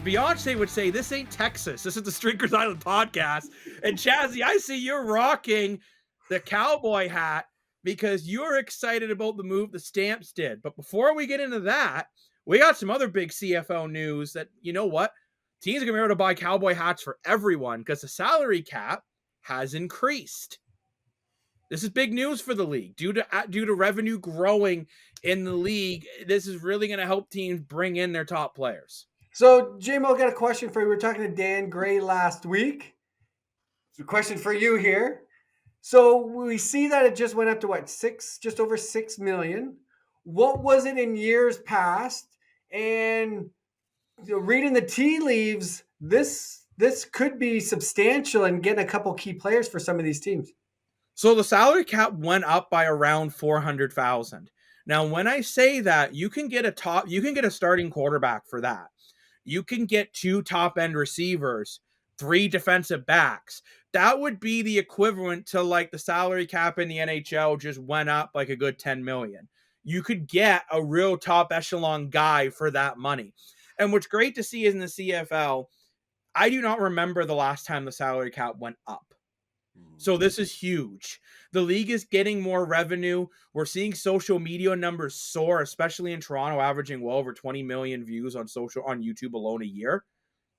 As Beyonce would say, this ain't Texas. This is the Streakers Island podcast. And Chazzy, I see you're rocking the cowboy hat because you're excited about the move the Stamps did. But before we get into that, we got some other big CFL news that, you know what? Teams are going to be able to buy cowboy hats for everyone because the salary cap has increased. This is big news for the league. Due to revenue growing in the league, this is really going to help teams bring in their top players. So, J-Mo, got a question for you. We were talking to Dan Gray last week. So, question for you here. So we see that it just went up to just over 6 million. What was it in years past? And reading the tea leaves, this could be substantial and getting a couple key players for some of these teams. So the salary cap went up by around 400,000. Now, when I say that, you can get a starting quarterback for that. You can get 2 top-end receivers, 3 defensive backs. That would be the equivalent to like the salary cap in the NHL just went up like a good 10 million. You could get a real top echelon guy for that money. And what's great to see is in the CFL, I do not remember the last time the salary cap went up. So this is huge. The league is getting more revenue. We're seeing social media numbers soar, especially in Toronto, averaging well over 20 million views on YouTube alone a year.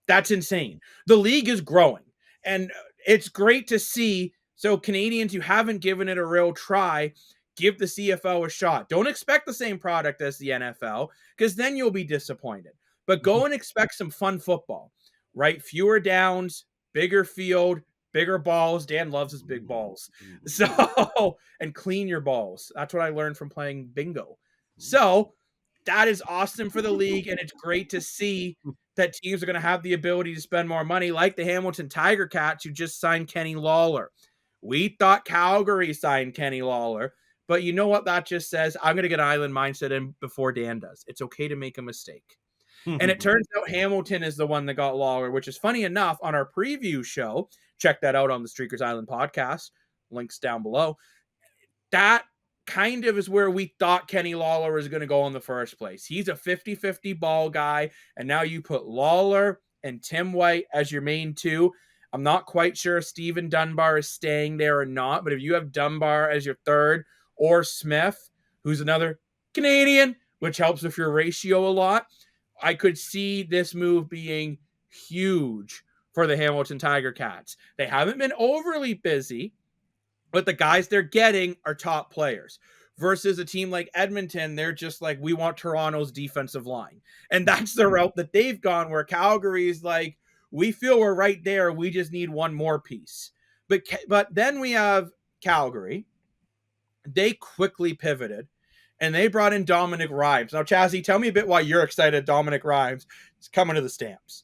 That's insane. The league is growing, and it's great to see. So Canadians who haven't given it a real try, give the CFL a shot. Don't expect the same product as the NFL, because then you'll be disappointed. But go and expect some fun football, right? Fewer downs, bigger field, bigger balls. Dan loves his big balls. So, and clean your balls. That's what I learned from playing bingo. So that is awesome for the league, and it's great to see that teams are going to have the ability to spend more money, like the Hamilton Tiger Cats, who just signed Kenny Lawler. We thought Calgary signed Kenny Lawler, but you know what that just says? I'm going to get an island mindset in before Dan does. It's okay to make a mistake. And it turns out Hamilton is the one that got Lawler, which is funny enough. On our preview show, check that out on the Streakers Island podcast. Links down below. That kind of is where we thought Kenny Lawler was going to go in the first place. He's a 50-50 ball guy, and now you put Lawler and Tim White as your main 2. I'm not quite sure if Steven Dunbar is staying there or not, but if you have Dunbar as your 3rd, or Smith, who's another Canadian, which helps with your ratio a lot, I could see this move being huge for the Hamilton Tiger Cats. They haven't been overly busy, but the guys they're getting are top players. Versus a team like Edmonton, they're just like, we want Toronto's defensive line. And that's the route that they've gone, where Calgary's like, we feel we're right there. We just need one more piece. But then we have Calgary. They quickly pivoted, and they brought in Dominic Rhymes. Now, Chazzy, tell me a bit why you're excited Dominic Rhymes is coming to the Stamps.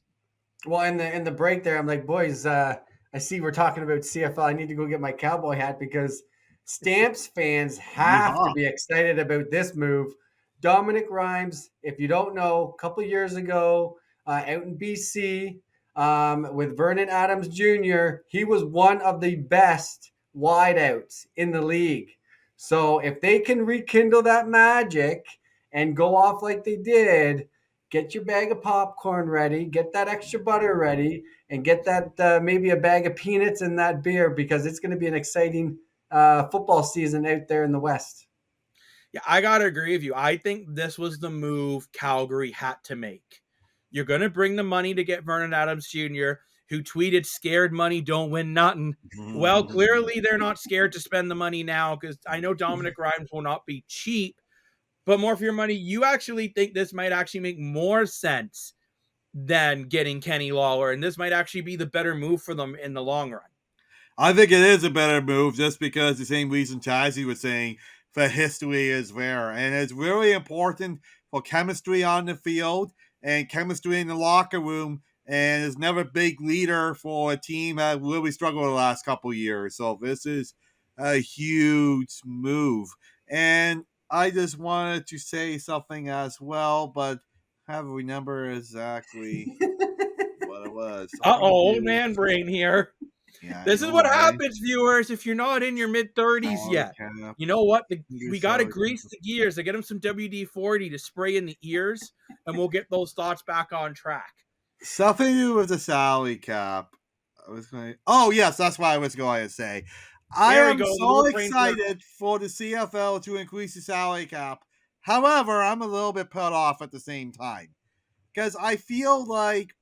Well, in the break there, I'm like, boys, I see we're talking about CFL. I need to go get my cowboy hat because Stamps fans have to be excited about this move. Dominic Rhymes, if you don't know, a couple years ago out in BC with Vernon Adams Jr., he was one of the best wideouts in the league. So if they can rekindle that magic and go off like they did, get your bag of popcorn ready, get that extra butter ready, and get that maybe a bag of peanuts and that beer, because it's going to be an exciting football season out there in the West. Yeah, I got to agree with you. I think this was the move Calgary had to make. You're going to bring the money to get Vernon Adams Jr., who tweeted, "Scared money don't win nothing." Well, clearly they're not scared to spend the money now, because I know Dominic Rhymes will not be cheap, but more for your money. You actually think this might actually make more sense than getting Kenny Lawler, and this might actually be the better move for them in the long run. I think it is a better move just because the same reason Chazzy was saying, the history is there. And it's really important for chemistry on the field and chemistry in the locker room. And is never a big leader for a team that really struggled the last couple of years. So this is a huge move. And I just wanted to say something as well, but I have to remember exactly what it was. Old man brain here. Yeah, this is what happens, viewers, if you're not in your mid-30s yet. You know what? We got to grease the gears. To get them some WD-40 to spray in the ears, and we'll get those thoughts back on track. Something to do with the salary cap. Oh, yes, that's what I was going to say. I There we am go. The so little train circle. excited for the CFL to increase the salary cap. However, I'm a little bit put off at the same time because I feel like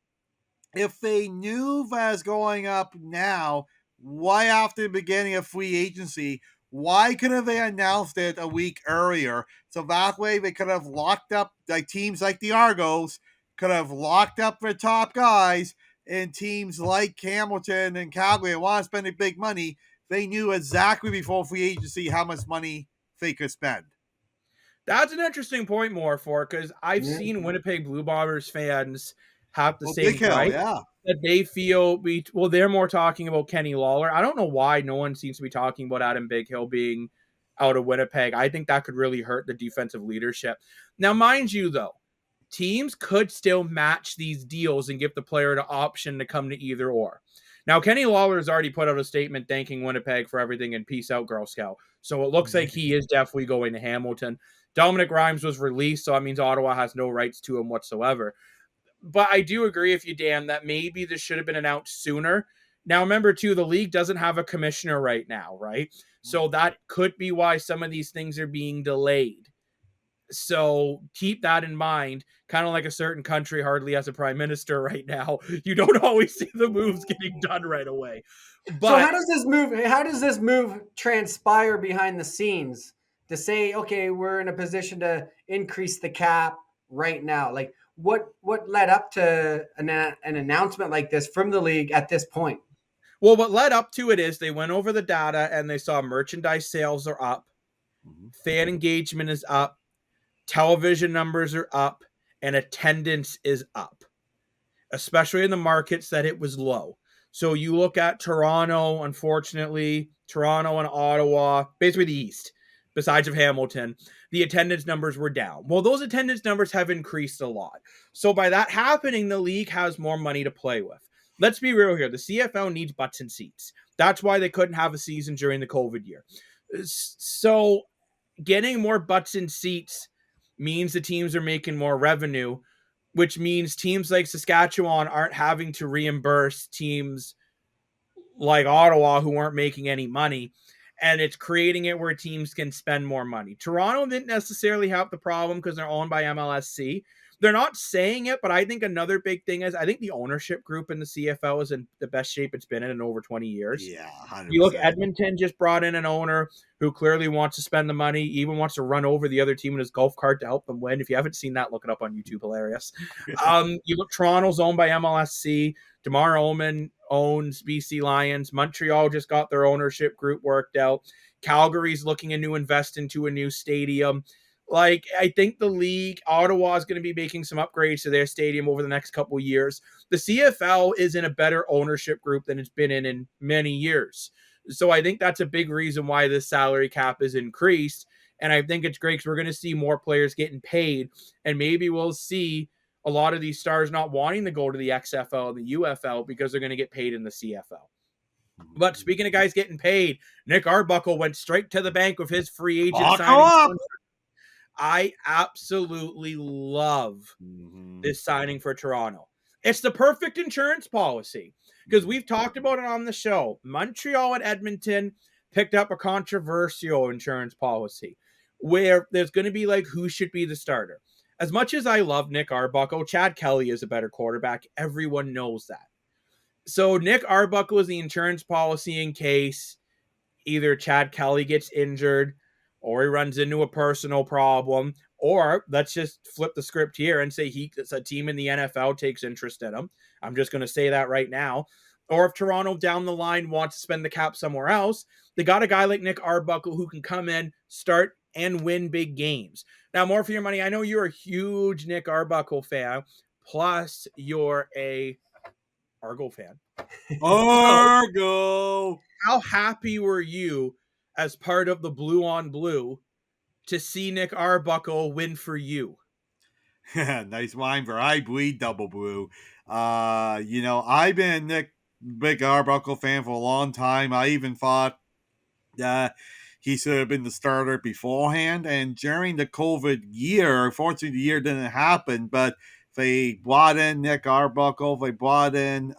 if they knew that's going up now, why after the beginning of free agency, why couldn't they announced it a week earlier? So that way they could have locked up, like teams like the Argos could have locked up their top guys, and teams like Hamilton and Calgary that want to spend big money, they knew exactly before free agency how much money they could spend. That's an interesting point, more for because I've Yeah. seen Winnipeg Blue Bombers fans have the Well, same Big Hill, gripe yeah. that they feel well, they're more talking about Kenny Lawler. I don't know why no one seems to be talking about Adam Big Hill being out of Winnipeg. I think that could really hurt the defensive leadership. Now, mind you, though, teams could still match these deals and give the player the option to come to either or. Now, Kenny Lawler has already put out a statement thanking Winnipeg for everything and peace out, Girl Scout. So it looks like he is definitely going to Hamilton. Dominic Rhymes was released, so that means Ottawa has no rights to him whatsoever. But I do agree with you, Dan, that maybe this should have been announced sooner. Now, remember, too, the league doesn't have a commissioner right now, right? So that could be why some of these things are being delayed. So keep that in mind. Kind of like a certain country hardly has a prime minister right now. You don't always see the moves getting done right away. But So how does this move transpire behind the scenes to say, okay, we're in a position to increase the cap right now? Like what led up to an announcement like this from the league at this point? well, what led up to it is they went over the data and they saw merchandise sales are up, fan engagement is up, television numbers are up, and attendance is up, especially in the markets that it was low. So you look at Toronto, unfortunately, Toronto and Ottawa, basically the East, besides of Hamilton, the attendance numbers were down. Well, those attendance numbers have increased a lot. So by that happening, the league has more money to play with. Let's be real here. The CFL needs butts and seats. That's why they couldn't have a season during the COVID year. So getting more butts and seats means the teams are making more revenue, which means teams like Saskatchewan aren't having to reimburse teams like Ottawa who aren't making any money. And it's creating it where teams can spend more money. Toronto didn't necessarily have the problem because they're owned by MLSC. They're not saying it, but I think another big thing is I think the ownership group in the CFL is in the best shape it's been in over 20 years. Yeah, 100%. You look, Edmonton just brought in an owner who clearly wants to spend the money, even wants to run over the other team in his golf cart to help them win. If you haven't seen that, look it up on YouTube. Hilarious. You look, Toronto's owned by MLSC. DeMar Oman owns BC Lions. Montreal just got their ownership group worked out. Calgary's looking to invest into a new stadium. Like, I think the league, Ottawa is going to be making some upgrades to their stadium over the next couple of years. The CFL is in a better ownership group than it's been in many years. So I think that's a big reason why this salary cap is increased. And I think it's great because we're going to see more players getting paid. And maybe we'll see a lot of these stars not wanting to go to the XFL and the UFL because they're going to get paid in the CFL. But speaking of guys getting paid, Nick Arbuckle went straight to the bank with his free agent signing. I absolutely love this signing for Toronto. It's the perfect insurance policy because we've talked about it on the show. Montreal and Edmonton picked up a controversial insurance policy where there's going to be like who should be the starter. As much as I love Nick Arbuckle, Chad Kelly is a better quarterback. Everyone knows that. So Nick Arbuckle is the insurance policy in case either Chad Kelly gets injured or he runs into a personal problem, or let's just flip the script here and say it's a team in the NFL takes interest in him. I'm just going to say that right now. Or if Toronto down the line wants to spend the cap somewhere else, they got a guy like Nick Arbuckle who can come in, start, and win big games. Now, more for your money. I know you're a huge Nick Arbuckle fan, plus you're a Argo fan. Argo! How happy were you as part of the Blue on Blue to see Nick Arbuckle win for you? Nice wine for I bleed double blue. I've been a Nick big Arbuckle fan for a long time. I even thought he should have been the starter beforehand. And during the COVID year, unfortunately, the year didn't happen, but They brought in Nick Arbuckle. They brought in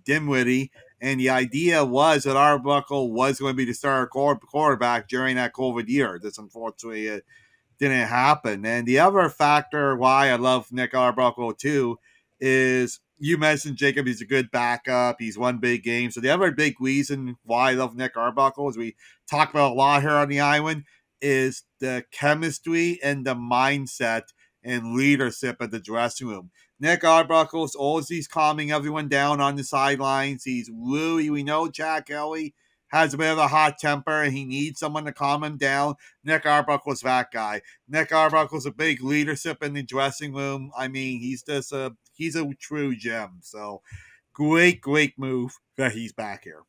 Dinwiddie. And the idea was that Arbuckle was going to be the star quarterback during that COVID year. This unfortunately didn't happen. And the other factor why I love Nick Arbuckle too is you mentioned Jacob, he's a good backup. He's won big games. So the other big reason why I love Nick Arbuckle, as we talk about a lot here on the island, is the chemistry and the mindset and leadership at the dressing room. Nick Arbuckle's always calming everyone down on the sidelines. He's really, we know Jack Kelly has a bit of a hot temper and he needs someone to calm him down. Nick Arbuckle's that guy. Nick Arbuckle's a big leadership in the dressing room. I mean, he's a true gem. So great move that he's back here.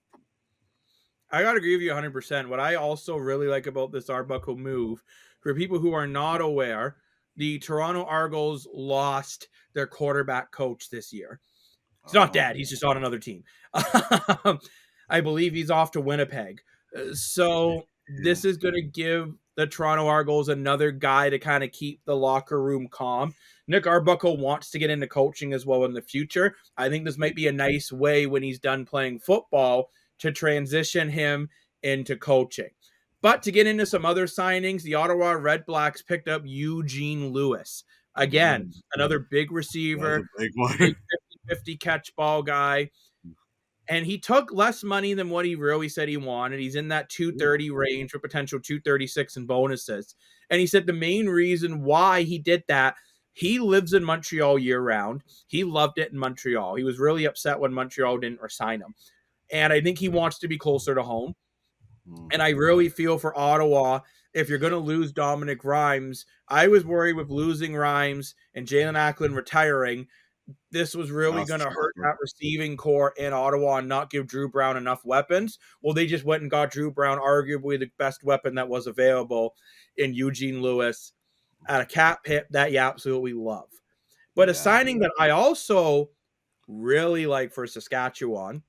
I got to agree with you 100%. What I also really like about this Arbuckle move, for people who are not aware, the Toronto Argos lost their quarterback coach this year. He's not dead. He's just on another team. I believe he's off to Winnipeg. So this is going to give the Toronto Argos another guy to kind of keep the locker room calm. Nick Arbuckle wants to get into coaching as well in the future. I think this might be a nice way when he's done playing football to transition him into coaching. But to get into some other signings, the Ottawa Red Blacks picked up Eugene Lewis. Again, another big receiver, big 50-50 catch ball guy. And he took less money than what he really said he wanted. He's in that 230 range with potential 236 in bonuses. And he said the main reason why he did that, he lives in Montreal year round. He loved it in Montreal. He was really upset when Montreal didn't resign him. And I think he wants to be closer to home. And I really feel for Ottawa, if you're going to lose Dominic Rhymes, I was worried with losing Rhymes and Jalen Acklin retiring. This was really going to hurt that receiving core in Ottawa and not give Drew Brown enough weapons. Well, they just went and got Drew Brown, arguably the best weapon that was available in Eugene Lewis at a cap hit that you absolutely love. But a signing that I also really like for Saskatchewan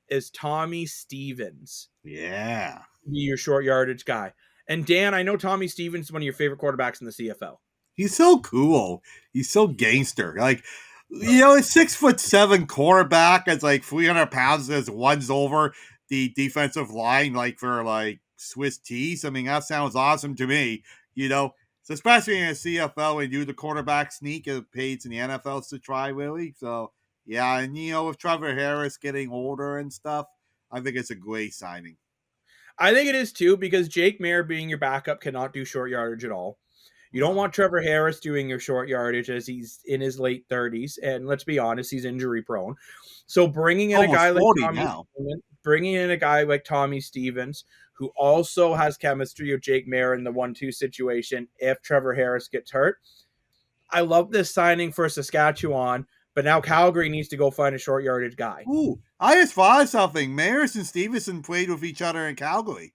is Tommy Stevens. Yeah. Be your short yardage guy. And Dan, I know Tommy Stevens is one of your favorite quarterbacks in the CFL. He's so cool. He's so gangster. Like, you know, a 6'7" quarterback that's like 300 pounds that's runs over the defensive line like for like Swiss cheese. I mean, that sounds awesome to me. You know, so especially in a CFL when you do the quarterback sneak, it pays in the NFL to try really. So yeah, and you know, with Trevor Harris getting older and stuff, I think it's a great signing. I think it is too, because Jake Mayer being your backup cannot do short yardage at all. You don't want Trevor Harris doing your short yardage as he's in his late 30s, and let's be honest, he's injury prone. So bringing in a guy like Tommy Stevens, who also has chemistry with Jake Mayer in the 1-2 situation if Trevor Harris gets hurt. I love this signing for Saskatchewan, but now Calgary needs to go find a short yardage guy. Ooh, I just thought of something. Mayers and Stevenson played with each other in Calgary.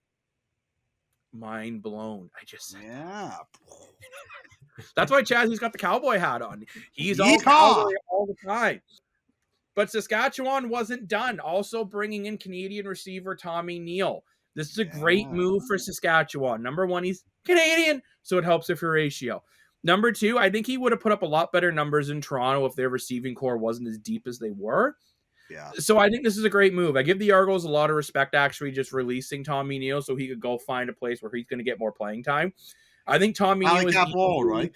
Mind blown. I just said that. That's why Chazzy's got the cowboy hat on. He's all cowboy all the time. But Saskatchewan wasn't done. Also bringing in Canadian receiver Tommy Neal. This is a great move for Saskatchewan. Number one, he's Canadian, so it helps with your ratio. Number two, I think he would have put up a lot better numbers in Toronto if their receiving core wasn't as deep as they were. Yeah. So I think this is a great move. I give the Argos a lot of respect actually just releasing Tommy Neal so he could go find a place where he's going to get more playing time. I think Tommy Neal is Walled, right?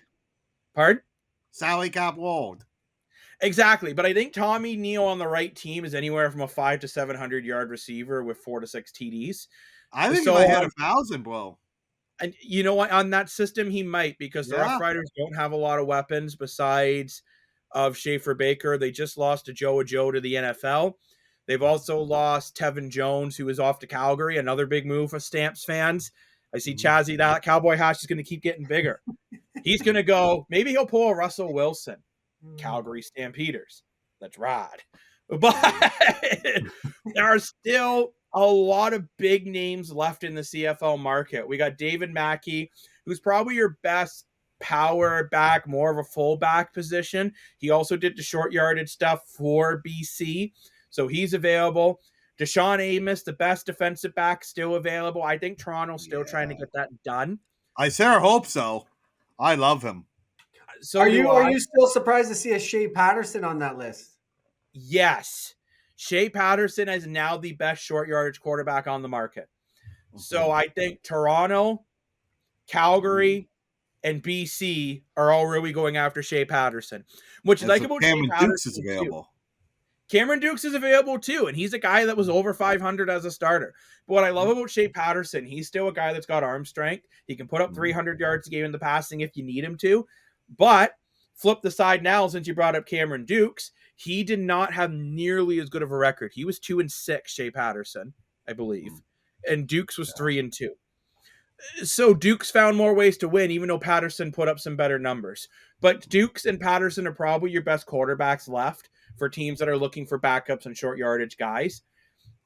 Pardon? Sally Cap Walled. Exactly, but I think Tommy Neal on the right team is anywhere from a 500 to 700 yard receiver with 4 to 6 TDs. I think he might hit 1,000, bro. And you know what? On that system, he might, because the Rough Riders don't have a lot of weapons besides of Schaefer Baker. They just lost to Joe to the NFL. They've also lost Tevin Jones, who is off to Calgary. Another big move for Stamps fans. I see Chazzy, that cowboy hash is going to keep getting bigger. He's going to go, maybe he'll pull a Russell Wilson. Calgary Stampeders. Let's ride. But there are still a lot of big names left in the CFL market. We got David Mackey, who's probably your best power back, more of a fullback position. He also did the short yardage stuff for BC, so he's available. Deshaun Amos, the best defensive back, still available. I think Toronto's still trying to get that done. I sure hope so. I love him. So Are do you I. are you still surprised to see a Shea Patterson on that list? Yes. Shea Patterson is now the best short yardage quarterback on the market. So I think Toronto, Calgary, and BC are all really going after Shea Patterson. What you And like so about Shea Cameron Dukes is Patterson too. available. Cameron Dukes is available too, and he's a guy that was over 500 as a starter. But what I love about Shea Patterson, he's still a guy that's got arm strength. He can put up 300 yards a game in the passing if you need him to. But flip the side now, since you brought up Cameron Dukes, he did not have nearly as good of a record. He was 2-6, Shea Patterson, I believe, and Dukes was 3-2. So Dukes found more ways to win, even though Patterson put up some better numbers. But Dukes and Patterson are probably your best quarterbacks left for teams that are looking for backups and short yardage guys.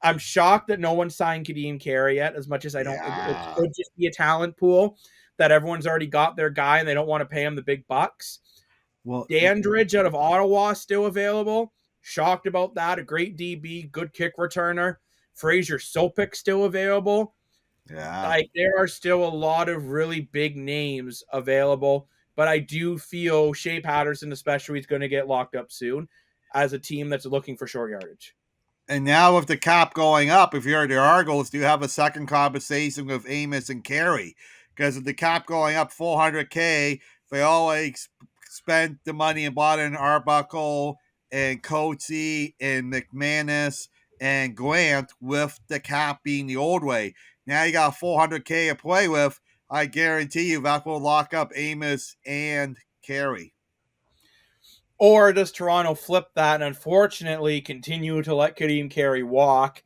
I'm shocked that no one signed Kadeem Carey yet, as much as I don't. It could just be a talent pool that everyone's already got their guy and they don't want to pay him the big bucks. Well, Dandridge out of Ottawa still available. Shocked about that. A great DB, good kick returner. Fraser Sopik still available. yeah. Like, there are still a lot of really big names available, but I do feel Shea Patterson especially is going to get locked up soon as a team that's looking for short yardage. And now with the cap going up, if you're the Argos, do you have a second conversation with Amos and Carey? Because with the cap going up $400K, they always spent the money and bought in Arbuckle and Coatsy and McManus and Grant with the cap being the old way. Now you got $400K to play with. I guarantee you that will lock up Amos and Carey. Or does Toronto flip that and unfortunately continue to let Kadeem Carey walk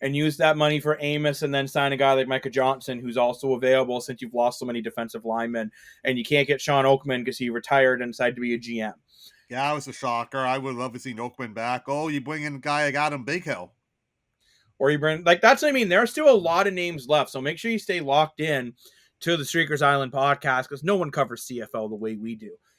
and use that money for Amos and then sign a guy like Micah Johnson, who's also available since you've lost so many defensive linemen and you can't get Sean Oakman because he retired and decided to be a GM? Yeah, that was a shocker. I would love to see Oakman back. Oh, you bring in a guy like Adam Big Hill. Or you bring, like, that's what I mean. There are still a lot of names left, so make sure you stay locked in to the Streakers Island podcast because no one covers CFL the way we do.